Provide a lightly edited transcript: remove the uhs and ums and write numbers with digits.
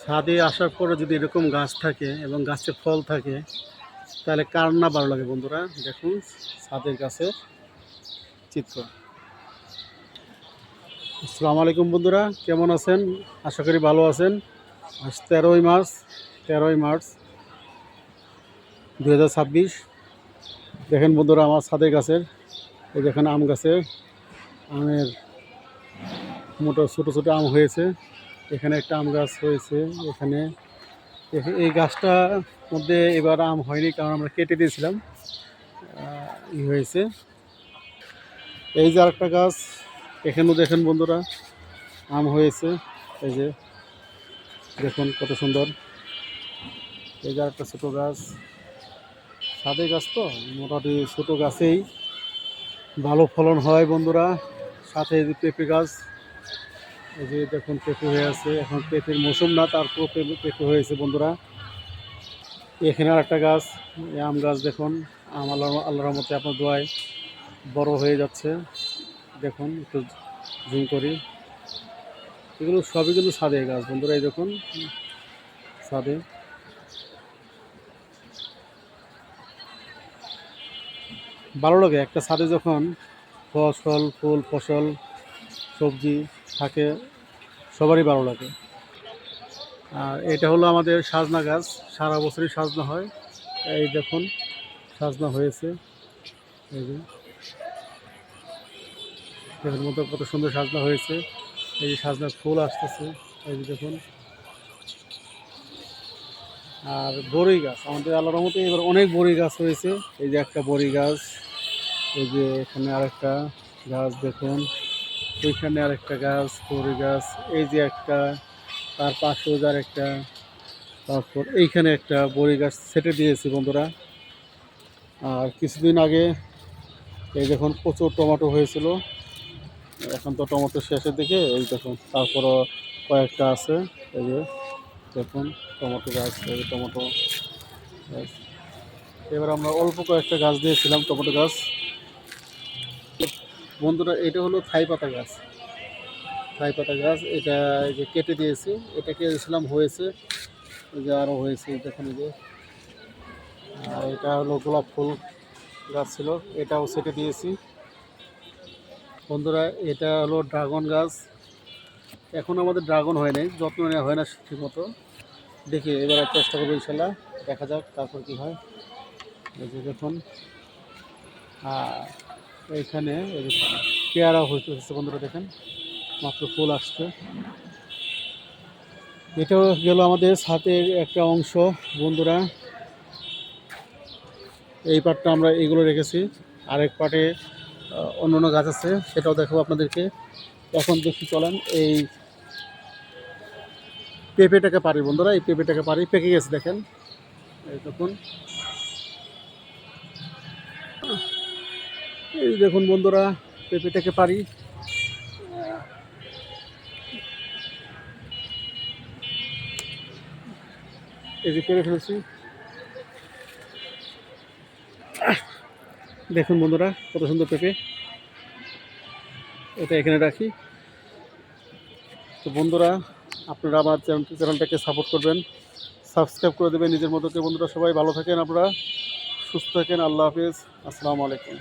ছাদে আসার পরে যদি এরকম গাছ থাকে এবং গাছে ফল থাকে তাহলে কার না ভালো লাগে বন্ধুরা। দেখুন ছাদের গাছের চিত্র। আসসালামু আলাইকুম বন্ধুরা, কেমন আছেন? আশা করি ভালো আছেন। আজ 13ই মার্চ 2026। দেখেন বন্ধুরা, আমার ছাদের গাছের এই দেখেন আম গাছে আমের মোটা ছোটো ছোটো আম হয়েছে। এখানে একটা আম গাছ হয়েছে। এখানে এই গাছটার মধ্যে এবার আম হয়নি, কারণ আমরা কেটে দিয়েছিলাম। হয়েছে এই যে আরেকটা গাছ, এখানেও দেখেন বন্ধুরা আম হয়েছে। এই যে দেখুন কত সুন্দর। এই যে আরেকটা ছোটো গাছ, ছাদে গাছ তো মোটামুটি ছোটো গাছেই ভালো ফলন হয় বন্ধুরা। সাথে এই যে পেঁপে গাছ, এই যে দেখুন পেঁপে হয়ে আছে। এখন পেঁপের মৌসুম না, তারপর পেঁপে হয়েছে বন্ধুরা। এখানে আর একটা গাছ, আম গাছ দেখুন। আম আল্লাহর রহমতে আপনার দোয়ায় বড় হয়ে যাচ্ছে। দেখুন একটু জুম করি, এগুলো সবই কিন্তু ছাদে গাছ বন্ধুরা। এই দেখুন ছাদে ভালো লাগে একটা ছাদে যখন ফুল ফসল সবজি থাকে, সবারই ভালো লাগে। আর এটা হলো আমাদের সাজনা গাছ, সারা বছরই সাজনা হয়। এই দেখুন সাজনা হয়েছে। এই যে দেখুন মতো কত সুন্দর সাজনা হয়েছে। এই যে সাজনার ফুল আসতেছে, এই যে দেখুন। আর বড়ই গাছ আমাদের আল্লাহর রহমতে এবার অনেক বড়ই গাছ হয়েছে। এই যে একটা বড়ই গাছ, এই যে এখানে আরেকটা গাছ দেখুন, ওইখানে আরেকটা গাছ বড়ই গাছ, এই যে একটা, তার পাশেও যার একটা, তারপর এইখানে একটা বড়ই গাছ ছেটে দিয়েছি বন্ধুরা। আর কিছুদিন আগে এই দেখুন প্রচুর টমেটো হয়েছিল। এখন তো টমেটো শেষের দিকে, এই দেখুন তারপরও কয়েকটা আছে। এই যে দেখুন টমেটো গাছ, এই টমেটো গাছ। এবার আমরা অল্প কয়েকটা গাছ দিয়েছিলাম টমেটো গাছ বন্ধুরা। এটা হলো থাই পাতা গাছ, থাই পাতা গাছ। এটা এই যে কেটে দিয়েছি, এটা কেটেছিলাম হয়েছে, এই যে আরও হয়েছে দেখুন। এই যে আর এটা হলো গোলাপ ফুল গাছ ছিল, এটাও সেটে দিয়েছি বন্ধুরা। এটা হলো ড্রাগন গাছ। এখন আমাদের ড্রাগন হয় নাই, যত্ন নেওয়া হয় না ঠিক মতো। দেখি এবার চেষ্টা করবো ইনশাল্লাহ, দেখা যাক তারপর কি হয়। এই যে দেখুন, আর এইখানে এই যে পেয়ারা হচ্ছে বন্ধুরা, দেখেন মাত্র ফুল আসছে। এটাও গেল আমাদের ছাদের একটা অংশ বন্ধুরা। এই পার্টটা আমরা এইগুলো রেখেছি, আরেক পার্টে অন্য গাছ আছে, সেটাও দেখাবো আপনাদেরকে। এখন দেখি চলেন এই পেঁপেটাকে পারি বন্ধুরা। এই পেঁপেটাকে পারি, পেকে গেছে দেখেন। এই দেখুন, এই দেখুন বন্ধুরা পেঁপেটাকে পারি। এই যে পেরে ফেলছি, দেখুন বন্ধুরা কত সুন্দর পেঁপে। এটা এখানে রাখি। তো বন্ধুরা আপনারা আমার চ্যানেলটাকে সাপোর্ট করবেন, সাবস্ক্রাইব করে দেবেন নিজের মতো করে বন্ধুরা। সবাই ভালো থাকেন, আপনারা সুস্থ থাকেন। আল্লাহ হাফিজ, আসসালামু আলাইকুম।